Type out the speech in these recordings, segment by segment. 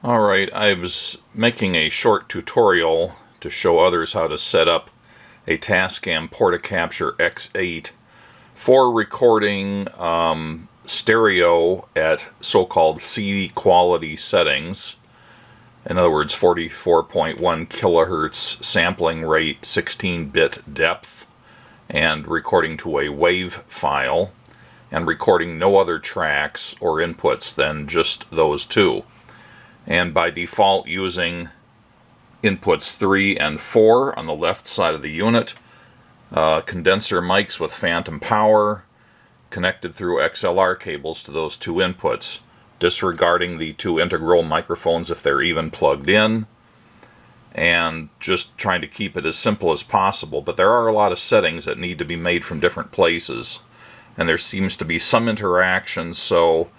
Alright, I was making a short tutorial to show others how to set up a TASCAM Portacapture X8 for recording stereo at so-called CD quality settings. In other words, 44.1 kilohertz sampling rate, 16-bit depth, and recording to a WAV file, and recording no other tracks or inputs than just those two. And by default using inputs 3 and 4 on the left side of the unit, condenser mics with phantom power connected through XLR cables to those two inputs, disregarding the two integral microphones if they're even plugged in, and just trying to keep it as simple as possible. But there are a lot of settings that need to be made from different places, and there seems to be some interaction, so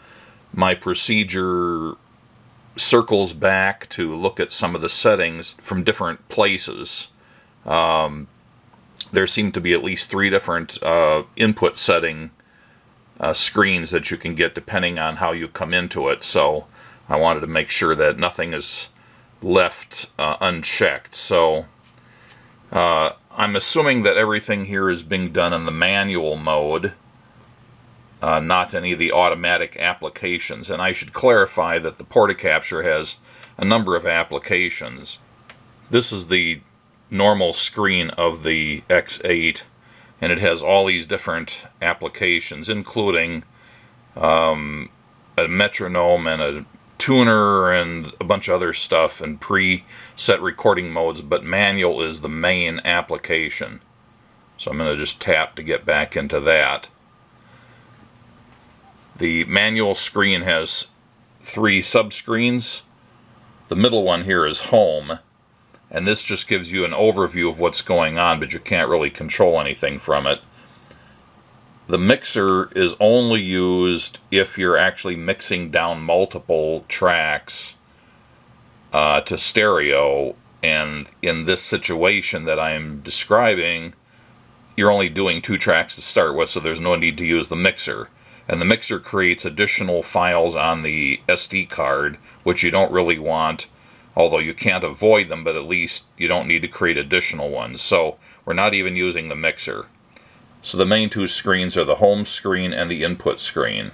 my procedure circles back to look at some of the settings from different places. There seem to be at least 3 different input setting screens that you can get depending on how you come into it, so I wanted to make sure that nothing is left unchecked. So I'm assuming that everything here is being done in the manual mode, not any of the automatic applications. And I should clarify that the Portacapture has a number of applications. This is the normal screen of the X8, and it has all these different applications, including a metronome and a tuner and a bunch of other stuff and preset recording modes, but manual is the main application. So I'm going to just tap to get back into that. The manual screen has 3 subscreens. The middle one here is home, and this just gives you an overview of what's going on, but you can't really control anything from it. The mixer is only used if you're actually mixing down multiple tracks to stereo, and in this situation that I'm describing, you're only doing 2 tracks to start with, so there's no need to use the mixer. And the mixer creates additional files on the SD card, which you don't really want, although you can't avoid them, but at least you don't need to create additional ones. So we're not even using the mixer. So the main 2 screens are the home screen and the input screen.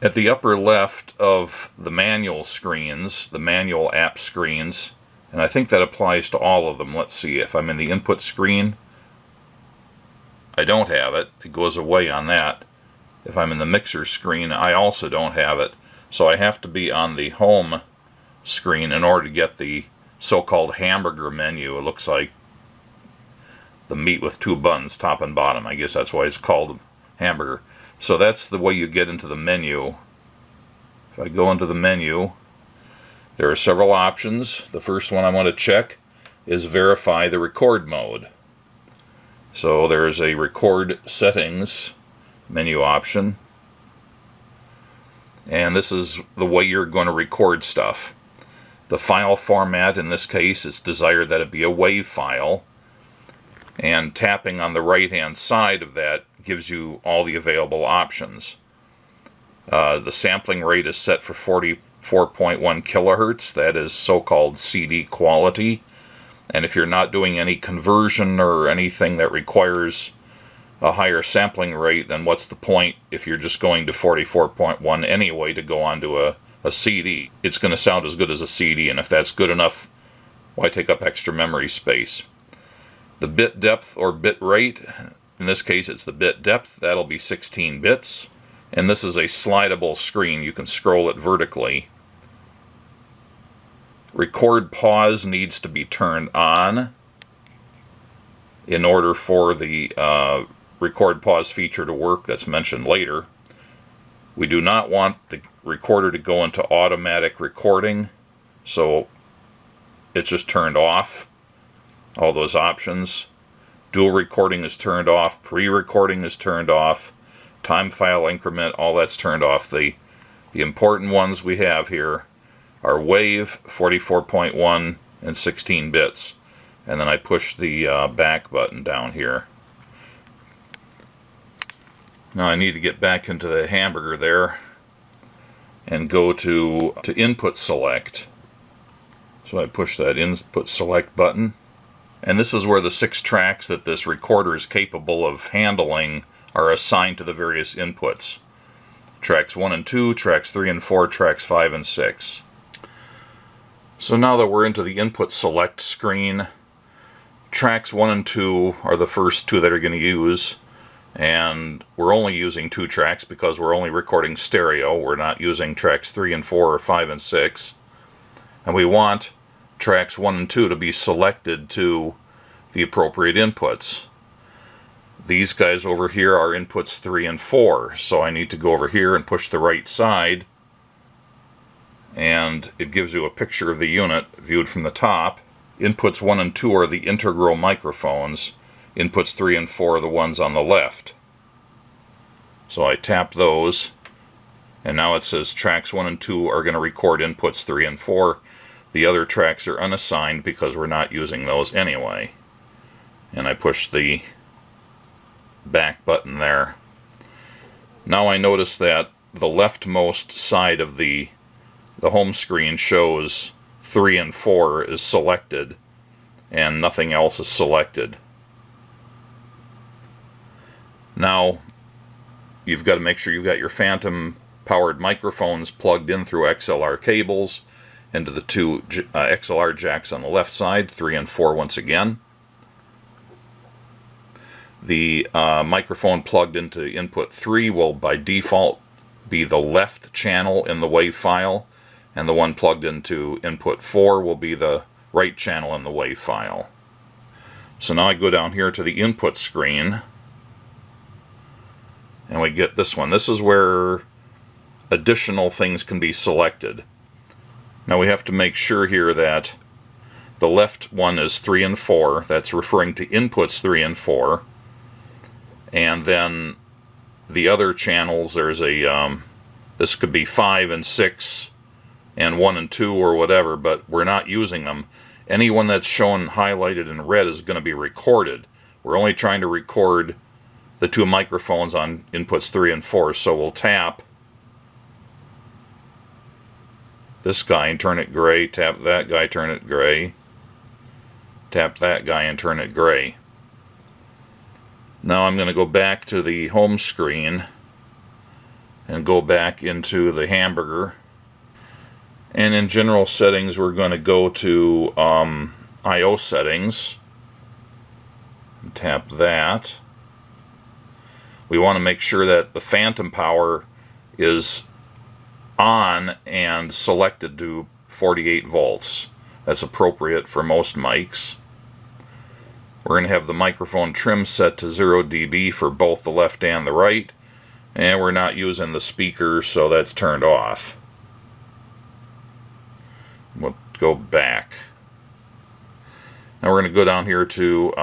At the upper left of the manual screens, the manual app screens, and I think that applies to all of them. Let's see, if I'm in the input screen, I don't have it. It goes away on that. If I'm in the mixer screen, I also don't have it. So I have to be on the home screen in order to get the so-called hamburger menu. It looks like the meat with 2 buns, top and bottom. I guess that's why it's called hamburger. So that's the way you get into the menu. If I go into the menu, there are several options. The first one I want to check is verify the record mode. So there's a record settings menu option, and this is the way you're going to record stuff. The file format in this case is desired that it be a WAV file, and tapping on the right hand side of that gives you all the available options. The sampling rate is set for 44.1 kilohertz. That is so-called CD quality. And if you're not doing any conversion or anything that requires a higher sampling rate, then what's the point if you're just going to 44.1 anyway to go onto a CD? It's going to sound as good as a CD, and if that's good enough, why take up extra memory space? The bit depth or bit rate, in this case it's the bit depth, that'll be 16 bits. And this is a slidable screen. You can scroll it vertically. Record pause needs to be turned on in order for the record pause feature to work that's mentioned later. We do not want the recorder to go into automatic recording, so it's just turned off. All those options. Dual recording is turned off, pre-recording is turned off, time file increment, all that's turned off. The important ones we have here are WAV, 44.1, and 16 bits. And then I push the back button down here. Now I need to get back into the hamburger there. and go to input select. So I push that input select button, and this is where the 6 tracks that this recorder is capable of handling are assigned to the various inputs. Tracks 1 and 2, tracks 3 and 4, tracks 5 and 6. So now that we're into the input select screen, tracks 1 and 2 are the first 2 that are going to use, and we're only using 2 tracks because we're only recording stereo. We're not using tracks 3 and 4 or 5 and 6. And we want tracks 1 and 2 to be selected to the appropriate inputs. These guys over here are inputs 3 and 4, so I need to go over here and push the right side, and it gives you a picture of the unit viewed from the top. Inputs 1 and 2 are the integral microphones. Inputs 3 and 4 are the ones on the left. So I tap those, and now it says tracks 1 and 2 are going to record inputs 3 and 4. The other tracks are unassigned because we're not using those anyway. And I push the back button there. Now I notice that the leftmost side of the home screen shows 3 and 4 is selected and nothing else is selected. Now you've got to make sure you've got your phantom powered microphones plugged in through XLR cables into the 2 XLR jacks on the left side, 3 and 4 once again. The microphone plugged into input 3 will by default be the left channel in the WAV file, and the one plugged into input 4 will be the right channel in the WAV file. So now I go down here to the input screen, and we get this one. This is where additional things can be selected. Now we have to make sure here that the left one is 3 and 4. That's referring to inputs 3 and 4. And then the other channels, there's a, this could be 5 and 6 and 1 and 2 or whatever, but we're not using them. Anyone that's shown highlighted in red is going to be recorded. We're only trying to record the 2 microphones on inputs 3 and 4, so we'll tap this guy and turn it gray, tap that guy, turn it gray, tap that guy and turn it gray. Now I'm going to go back to the home screen and go back into the hamburger, and in general settings we're going to go to I/O settings and tap that. We want to make sure that the phantom power is on and selected to 48 volts. That's appropriate for most mics. We're going to have the microphone trim set to 0 dB for both the left and the right, and we're not using the speaker, so that's turned off. We'll go back. Now we're going to go down here to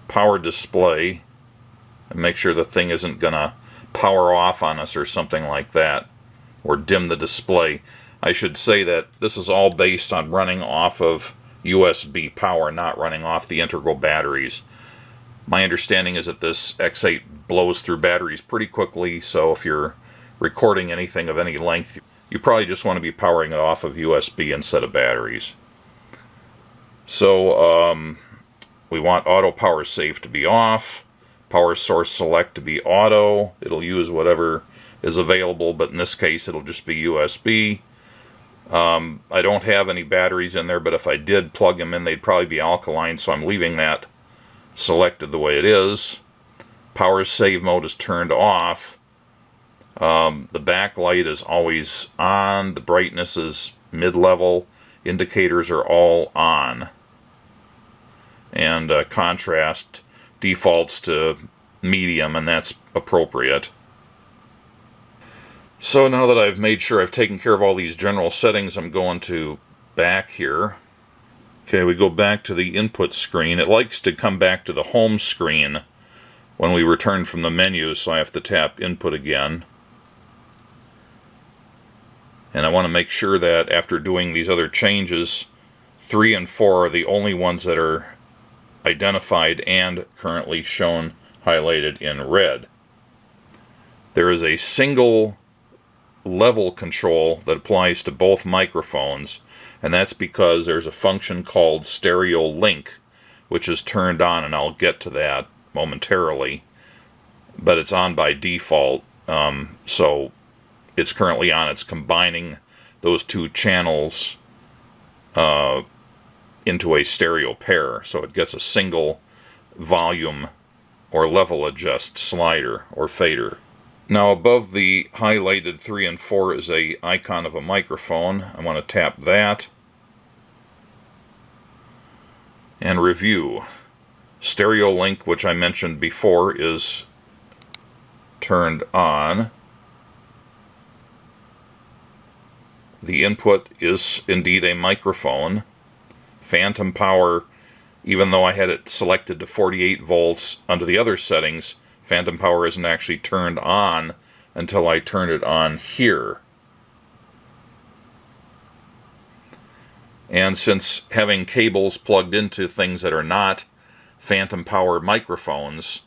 power display and make sure the thing isn't going to power off on us or something like that, or dim the display. I should say that this is all based on running off of USB power, not running off the integral batteries. My understanding is that this X8 blows through batteries pretty quickly, so if you're recording anything of any length, you probably just want to be powering it off of USB instead of batteries. So we want auto power save to be off, power source select to be auto. It'll use whatever is available, but in this case it'll just be USB. I don't have any batteries in there, but if I did plug them in, they'd probably be alkaline, so I'm leaving that selected the way it is. Power save mode is turned off. The backlight is always on. The brightness is mid-level. Indicators are all on. And contrast defaults to medium, and that's appropriate. So now that I've made sure I've taken care of all these general settings, I'm going to back here. Okay, we go back to the input screen. It likes to come back to the home screen when we return from the menu, so I have to tap input again. And I want to make sure that after doing these other changes, 3 and 4 are the only ones that are identified and currently shown highlighted in red. There is a single level control that applies to both microphones, and that's because there's a function called stereo link, which is turned on, and I'll get to that momentarily, but it's on by default, so it's currently on. It's combining those two channels into a stereo pair, so it gets a single volume or level adjust slider or fader. Now above the highlighted 3 and 4 is a icon of a microphone. I want to tap that and review. Stereo link, which I mentioned before, is turned on. The input is indeed a microphone. Phantom power, even though I had it selected to 48 volts under the other settings, phantom power isn't actually turned on until I turn it on here. And since having cables plugged into things that are not phantom power microphones,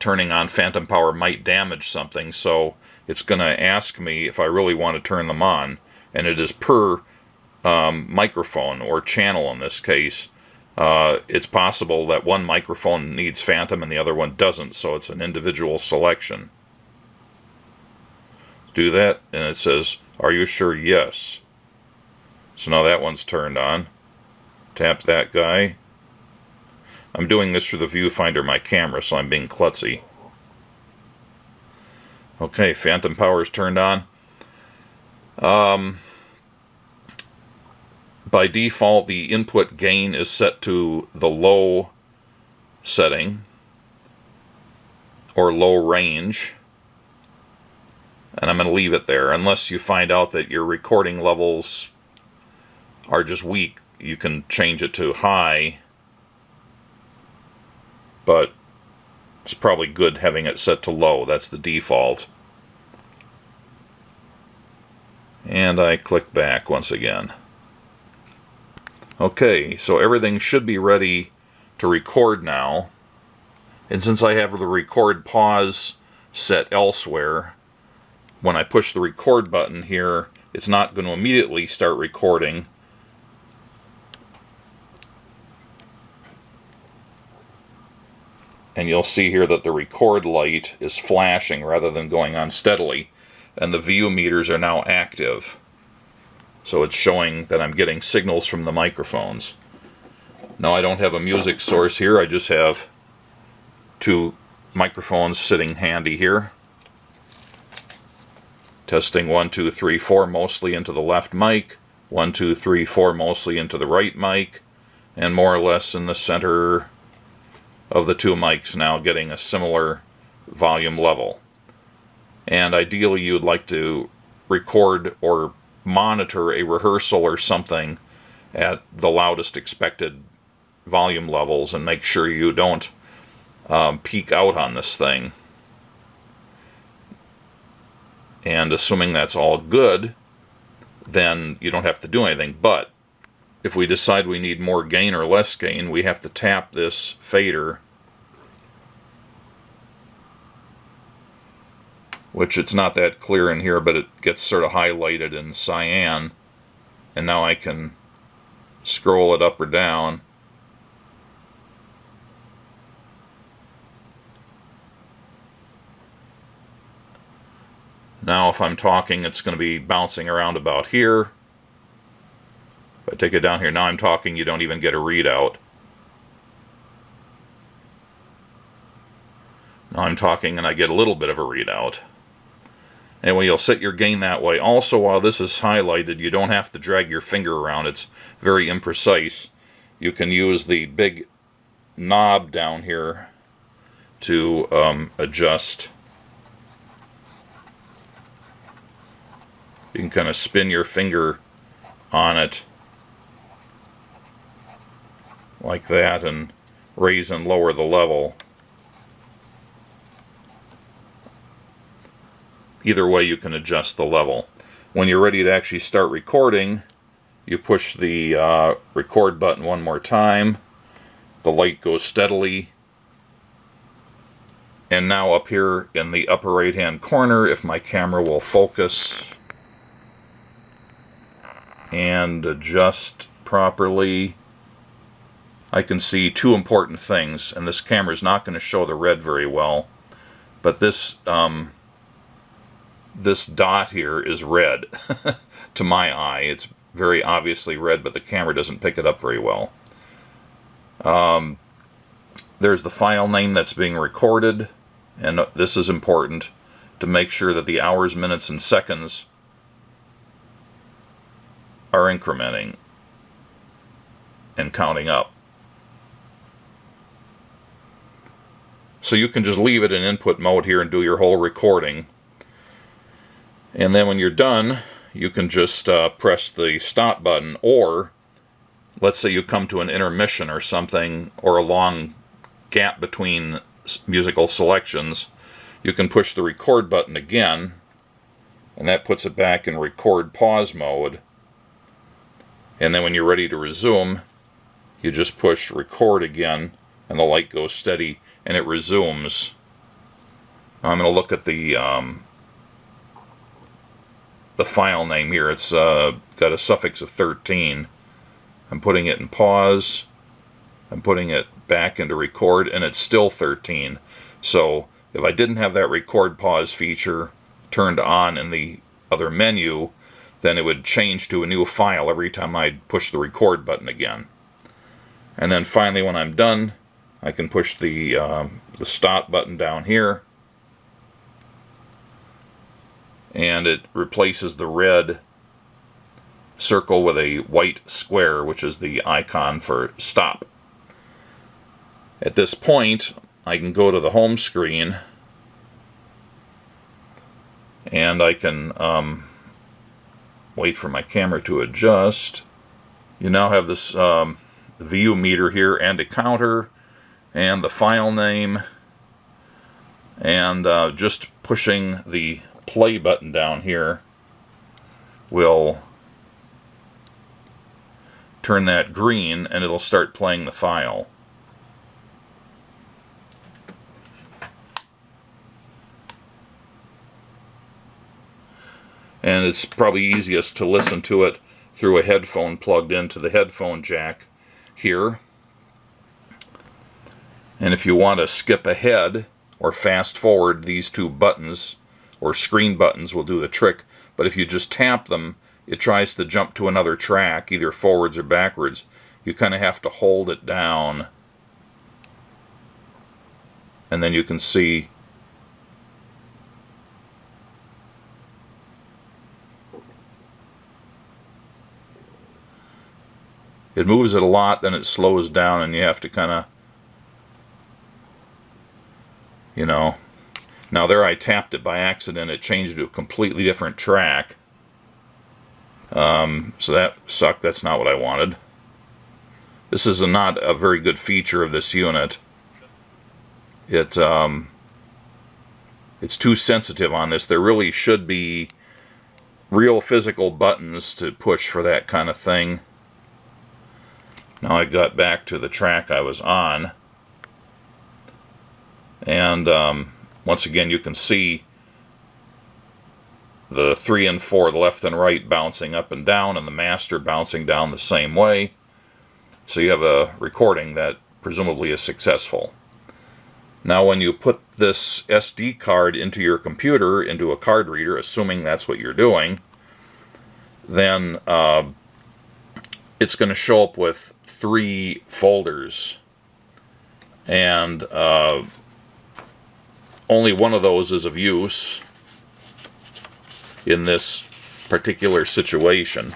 turning on phantom power might damage something, so it's going to ask me if I really want to turn them on, and it is per microphone or channel in this case. It's possible that one microphone needs phantom and the other one doesn't, so it's an individual selection. Do that, and it says, "Are you sure?" Yes. So now that one's turned on. Tap that guy. I'm doing this through the viewfinder of my camera, so I'm being klutzy. Okay, phantom power is turned on. By default, the input gain is set to the low setting, or low range, and I'm going to leave it there. Unless you find out that your recording levels are just weak, you can change it to high, but it's probably good having it set to low. That's the default. And I click back once again. Okay, so everything should be ready to record now. And since I have the record pause set elsewhere, when I push the record button here, it's not going to immediately start recording. And you'll see here that the record light is flashing rather than going on steadily, and the view meters are now active. So it's showing that I'm getting signals from the microphones. Now I don't have a music source here, I just have two microphones sitting handy here. Testing 1, 2, 3, 4 mostly into the left mic, 1, 2, 3, 4 mostly into the right mic, and more or less in the center of the two mics now, getting a similar volume level. And ideally you'd like to record or monitor a rehearsal or something at the loudest expected volume levels and make sure you don't peak out on this thing. And assuming that's all good, then you don't have to do anything. But if we decide we need more gain or less gain, we have to tap this fader, which it's not that clear in here, but it gets sort of highlighted in cyan. And now I can scroll it up or down. Now if I'm talking, it's going to be bouncing around about here. If I take it down here, now I'm talking, you don't even get a readout. Now I'm talking and I get a little bit of a readout. Anyway, you'll set your gain that way. Also, while this is highlighted, you don't have to drag your finger around. It's very imprecise. You can use the big knob down here to adjust. You can kind of spin your finger on it like that and raise and lower the level. Either way you can adjust the level. When you're ready to actually start recording, you push the record button one more time. The light goes steadily. And now up here in the upper right hand corner, if my camera will focus, and adjust properly, I can see two important things, and this camera is not going to show the red very well, but this this dot here is red to my eye. It's very obviously red, but the camera doesn't pick it up very well. There's the file name that's being recorded, and this is important to make sure that the hours, minutes, and seconds are incrementing and counting up. So you can just leave it in input mode here and do your whole recording. And then when you're done, you can just press the stop button, or let's say you come to an intermission or something, or a long gap between musical selections, you can push the record button again, and that puts it back in record pause mode. And then when you're ready to resume, you just push record again, and the light goes steady, and it resumes. Now I'm going to look at the file name here. It's got a suffix of 13. I'm putting it in pause. I'm putting it back into record, and it's still 13. So if I didn't have that record pause feature turned on in the other menu, then it would change to a new file every time I'd push the record button again. And then finally, when I'm done, I can push the stop button down here, and it replaces the red circle with a white square, which is the icon for stop. At this point, I can go to the home screen, and I can wait for my camera to adjust. You now have this view meter here, and a counter, and the file name, and just pushing the play button down here will turn that green, and it'll start playing the file. And it's probably easiest to listen to it through a headphone plugged into the headphone jack here. And if you want to skip ahead or fast forward, these two buttons or screen buttons will do the trick. But if you just tap them, it tries to jump to another track, either forwards or backwards. You kind of have to hold it down, and then you can see it moves it a lot, then it slows down, and you have to kind of, you know. Now there I tapped it by accident. It changed to a completely different track. So that sucked. That's not what I wanted. This is not a very good feature of this unit. It's too sensitive on this. There really should be real physical buttons to push for that kind of thing. Now I got back to the track I was on, and once again you can see the 3 and 4, the left and right, bouncing up and down, and the master bouncing down the same way. So you have a recording that presumably is successful. Now when you put this SD card into your computer, into a card reader, assuming that's what you're doing, then it's going to show up with 3 folders, and only one of those is of use in this particular situation.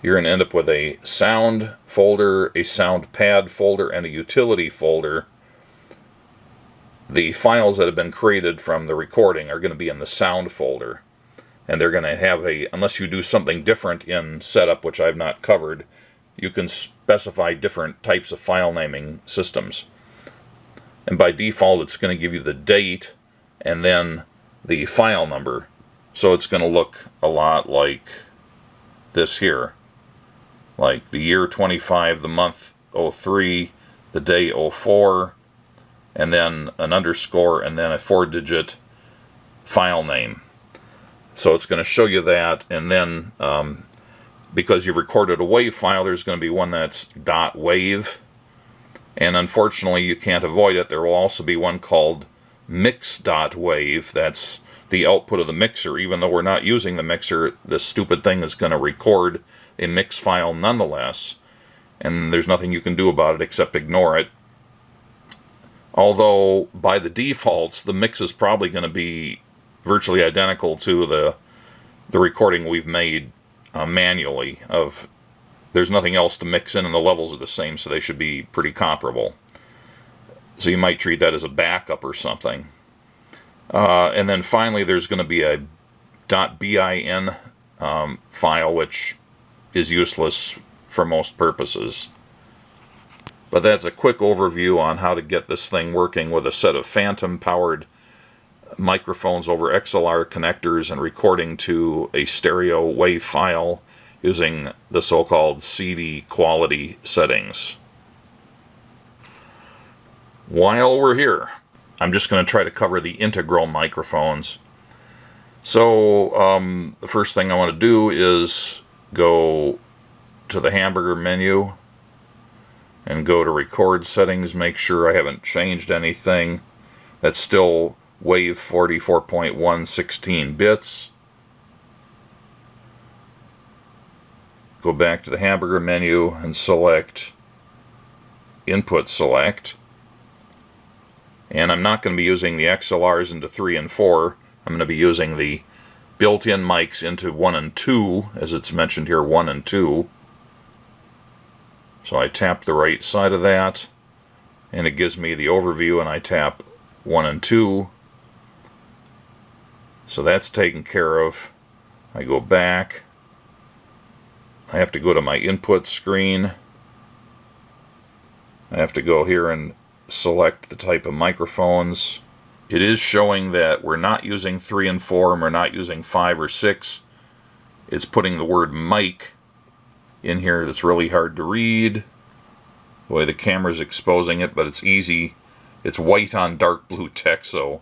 You're going to end up with a sound folder, a sound pad folder, and a utility folder. The files that have been created from the recording are going to be in the sound folder, and they're going to have a, unless you do something different in setup, which I've not covered, you can specify different types of file naming systems. And by default it's going to give you the date and then the file number. So it's going to look a lot like this here. Like the year 25, the month 03, the day 04, and then an underscore, and then a 4-digit file name. So it's going to show you that, and then because you've recorded a WAV file, there's going to be one that's .wav, and unfortunately you can't avoid it. There will also be one called mix.wav. That's the output of the mixer. Even though we're not using the mixer, this stupid thing is going to record a mix file nonetheless, and there's nothing you can do about it except ignore it. Although by the defaults, the mix is probably going to be virtually identical to the recording we've made manually. There's nothing else to mix in, and the levels are the same, so they should be pretty comparable. So you might treat that as a backup or something. And then finally, there's going to be a .bin file, which is useless for most purposes. But that's a quick overview on how to get this thing working with a set of phantom-powered microphones over XLR connectors and recording to a stereo WAV file using the so-called CD quality settings. While we're here, I'm just going to try to cover the integral microphones. So the first thing I want to do is go to the hamburger menu and go to record settings, make sure I haven't changed anything. That's still WAV 44.1 16 bits. Go back to the hamburger menu and select Input Select. And I'm not going to be using the XLRs into 3 and 4. I'm going to be using the built-in mics into 1 and 2, as it's mentioned here, 1 and 2. So I tap the right side of that, and it gives me the overview, and I tap 1 and 2. So that's taken care of. I go back. I have to go to my input screen. I have to go here and select the type of microphones. It is showing that we're not using 3 and 4 and we're not using 5 or 6. It's putting the word mic in here that's really hard to read. The way the camera's exposing it, but it's easy. It's white on dark blue text, so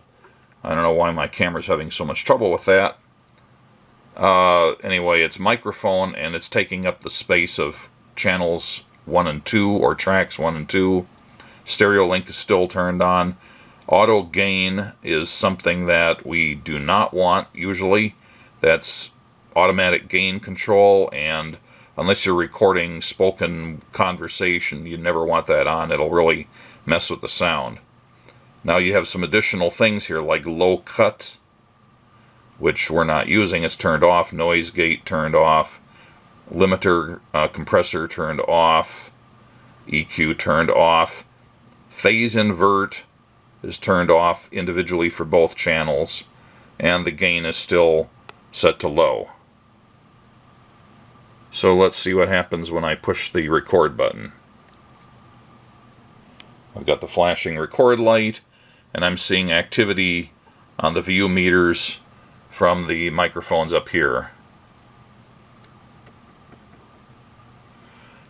I don't know why my camera's having so much trouble with that. Anyway, it's microphone, and it's taking up the space of channels 1 and 2, or tracks 1 and 2. Stereo link is still turned on. Auto gain is something that we do not want usually. That's automatic gain control, and unless you're recording spoken conversation, you never want that on. It'll really mess with the sound. Now you have some additional things here like low cut, which we're not using. It's turned off. Noise gate turned off. Limiter compressor turned off. EQ turned off. Phase invert is turned off individually for both channels, and the gain is still set to low. So let's see what happens when I push the record button. I've got the flashing record light, and I'm seeing activity on the view meters from the microphones up here.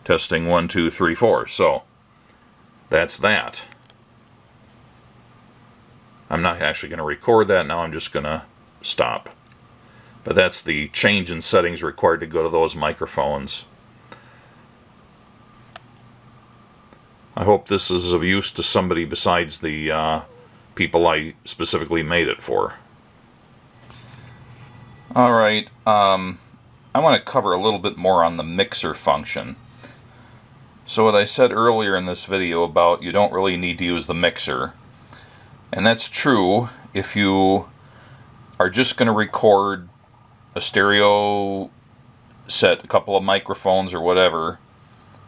Testing 1, 2, 3, 4. So that's that. I'm not actually going to record that now. I'm just going to stop. But that's the change in settings required to go to those microphones. I hope this is of use to somebody besides the people I specifically made it for. Alright, I want to cover a little bit more on the mixer function. So what I said earlier in this video about you don't really need to use the mixer, and that's true if you are just going to record a stereo set, a couple of microphones or whatever,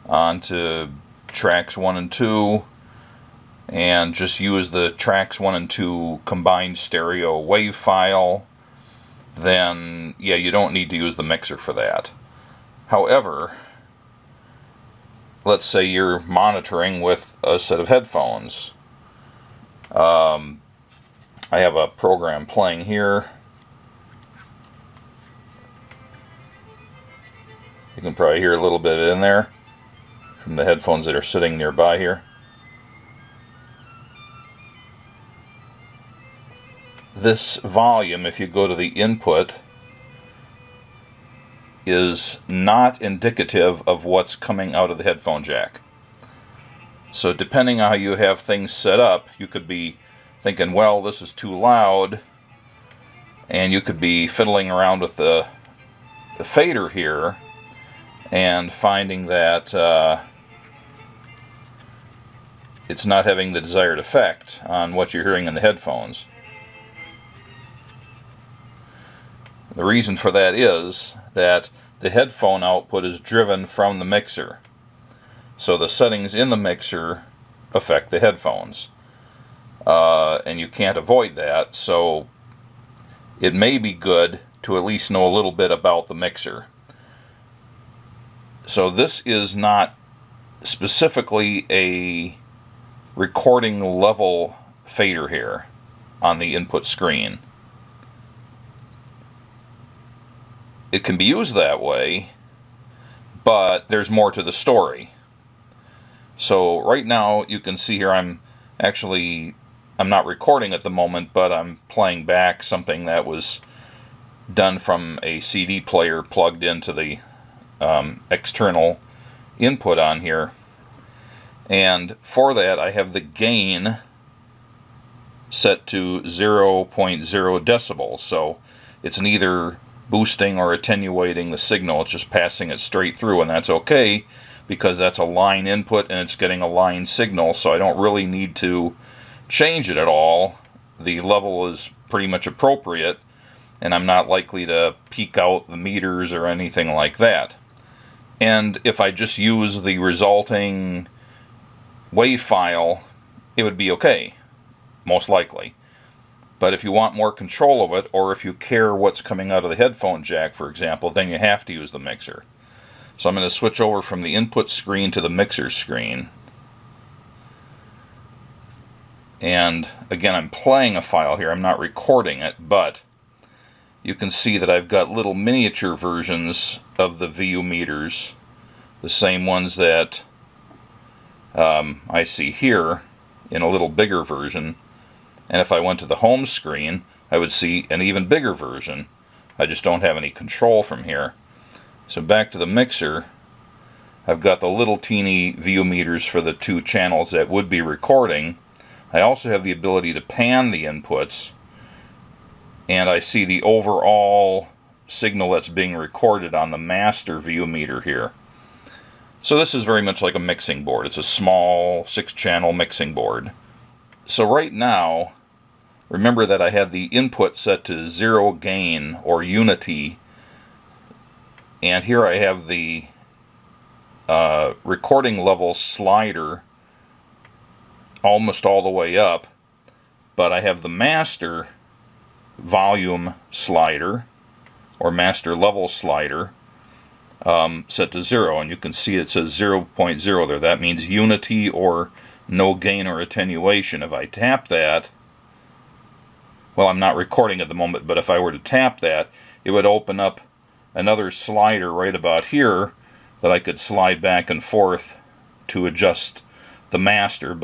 onto tracks 1 and 2, and just use the tracks 1 and 2 combined stereo WAV file, then yeah, you don't need to use the mixer for that. However, let's say you're monitoring with a set of headphones. I have a program playing here. You can probably hear a little bit in there from the headphones that are sitting nearby here. This volume, if you go to the input is not indicative of what's coming out of the headphone jack. So depending on how you have things set up, you could be thinking, well, this is too loud, and you could be fiddling around with the fader here and finding that it's not having the desired effect on what you're hearing in the headphones. The reason for that is that the headphone output is driven from the mixer. So the settings in the mixer affect the headphones. And you can't avoid that, so it may be good to at least know a little bit about the mixer. So this is not specifically a recording level fader here on the input screen. It can be used that way, but there's more to the story. So right now you can see here I'm not recording at the moment, but I'm playing back something that was done from a CD player plugged into the external input on here. And for that I have the gain set to 0.0 decibels, so it's neither boosting or attenuating the signal, it's just passing it straight through, and that's okay because that's a line input and it's getting a line signal, so I don't really need to change it at all. The level is pretty much appropriate, and I'm not likely to peak out the meters or anything like that. And if I just use the resulting WAV file, it would be okay, most likely. But if you want more control of it, or if you care what's coming out of the headphone jack, for example, then you have to use the mixer. So I'm going to switch over from the input screen to the mixer screen. And again, I'm playing a file here, I'm not recording it, but you can see that I've got little miniature versions of the VU meters, the same ones that I see here in a little bigger version. And if I went to the home screen, I would see an even bigger version. I just don't have any control from here. So back to the mixer, I've got the little teeny VU meters for the two channels that would be recording. I also have the ability to pan the inputs, and I see the overall signal that's being recorded on the master VU meter here. So this is very much like a mixing board. It's a small 6-channel mixing board. So right now, remember that I had the input set to 0 gain or unity, and here I have the recording level slider almost all the way up, but I have the master volume slider or master level slider set to 0, and you can see it says 0.0 there. That means unity or no gain or attenuation. If I tap that, well, I'm not recording at the moment, but if I were to tap that, it would open up another slider right about here that I could slide back and forth to adjust the master.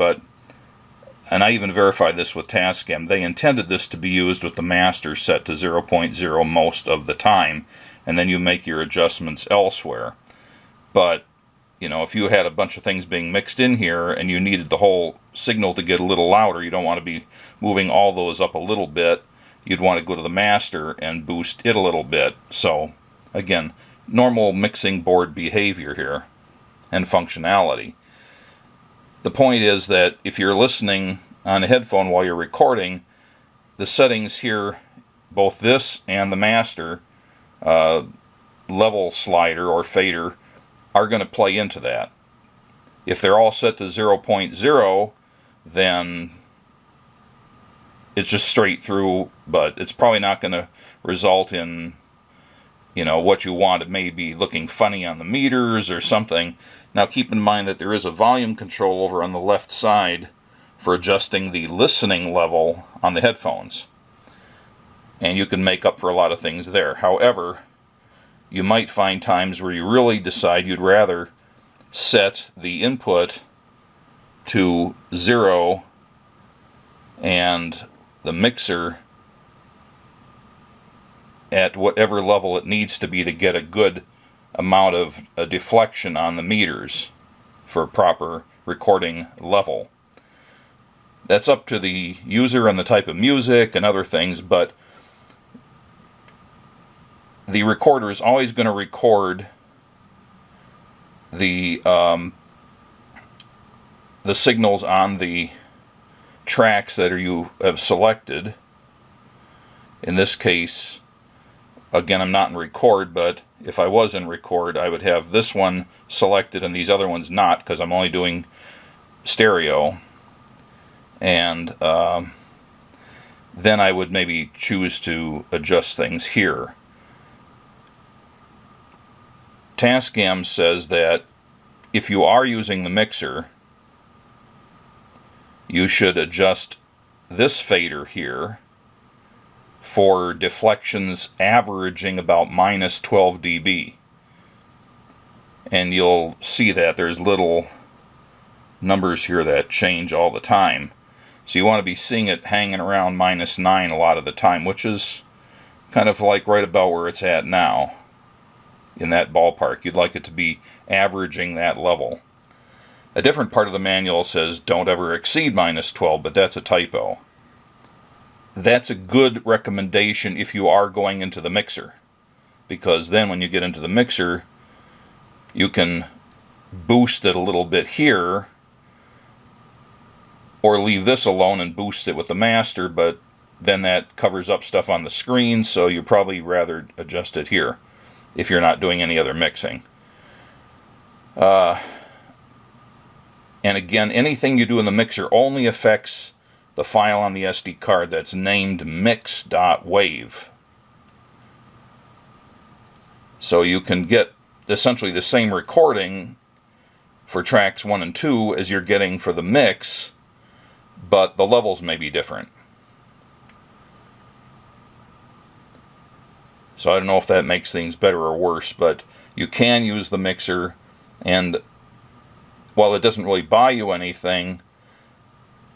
And I even verified this with TASCAM. They intended this to be used with the master set to 0.0 most of the time, and then you make your adjustments elsewhere. But you know, if you had a bunch of things being mixed in here and you needed the whole signal to get a little louder, you don't want to be moving all those up a little bit. You'd want to go to the master and boost it a little bit. So again, normal mixing board behavior here and functionality. The point is that if you're listening on a headphone while you're recording, the settings here, both this and the master level slider or fader, are going to play into that. If they're all set to 0.0, then it's just straight through, but it's probably not going to result in, you know, what you want. It may be looking funny on the meters or something. Now keep in mind that there is a volume control over on the left side for adjusting the listening level on the headphones, and you can make up for a lot of things there. However, you might find times where you really decide you'd rather set the input to 0 and the mixer at whatever level it needs to be to get a good amount of deflection on the meters for proper recording level. That's up to the user and the type of music and other things, but the recorder is always going to record the signals on the tracks that you have selected. In this case, again, I'm not in record, but if I was in record, I would have this one selected and these other ones not, because I'm only doing stereo. And then I would maybe choose to adjust things here. TASCAM says that if you are using the mixer, you should adjust this fader here for deflections averaging about minus 12 dB. And you'll see that there's little numbers here that change all the time. So you want to be seeing it hanging around minus 9 a lot of the time, which is kind of like right about where it's at now. In that ballpark. You'd like it to be averaging that level. A different part of the manual says don't ever exceed minus 12, but that's a typo. That's a good recommendation if you are going into the mixer, because then when you get into the mixer you can boost it a little bit here, or leave this alone and boost it with the master, but then that covers up stuff on the screen, so you'd probably rather adjust it here if you're not doing any other mixing. And again, anything you do in the mixer only affects the file on the SD card that's named mix.wav. So you can get essentially the same recording for tracks 1 and 2 as you're getting for the mix, but the levels may be different. So I don't know if that makes things better or worse, but you can use the mixer, and while it doesn't really buy you anything,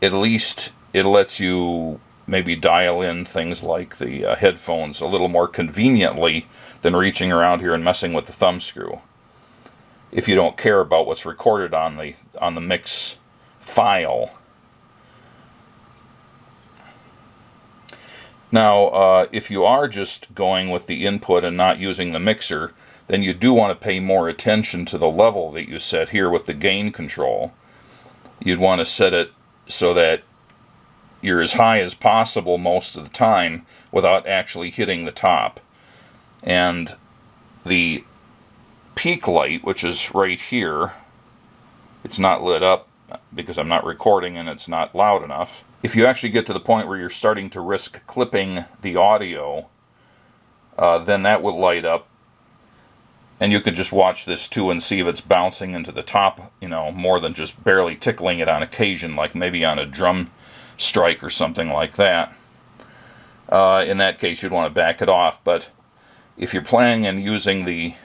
at least it lets you maybe dial in things like the headphones a little more conveniently than reaching around here and messing with the thumb screw, if you don't care about what's recorded on the mix file. Now, if you are just going with the input and not using the mixer, then you do want to pay more attention to the level that you set here with the gain control. You'd want to set it so that you're as high as possible most of the time without actually hitting the top. And the peak light, which is right here, it's not lit up because I'm not recording and it's not loud enough. If you actually get to the point where you're starting to risk clipping the audio, then that will light up, and you could just watch this too and see if it's bouncing into the top, you know, more than just barely tickling it on occasion, like maybe on a drum strike or something like that. In that case, you'd want to back it off. But if you're planning on using the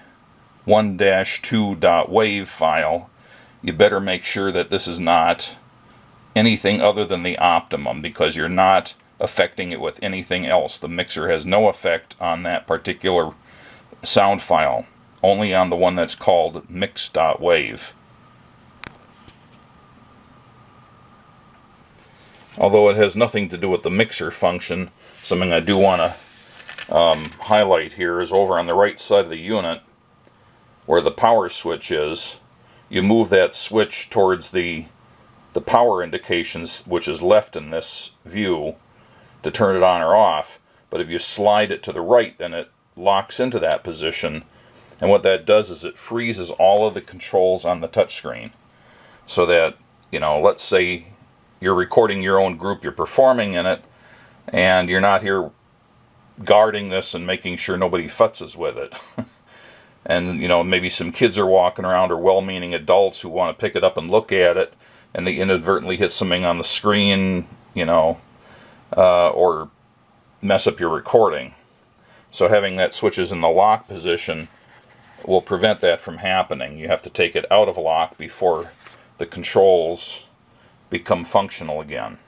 1-2.wav file, you better make sure that this is not anything other than the optimum, because you're not affecting it with anything else. The mixer has no effect on that particular sound file, only on the one that's called mix.wav. Although it has nothing to do with the mixer function, something I do want to highlight here is over on the right side of the unit where the power switch is. You move that switch towards the power indications, which is left in this view, to turn it on or off. But if you slide it to the right, then it locks into that position, and what that does is it freezes all of the controls on the touchscreen, so that, you know, let's say you're recording your own group, you're performing in it, and you're not here guarding this and making sure nobody futzes with it. And, you know, maybe some kids are walking around, or well-meaning adults who want to pick it up and look at it, and they inadvertently hit something on the screen, you know, or mess up your recording. So having that switches in the lock position will prevent that from happening. You have to take it out of lock before the controls become functional again.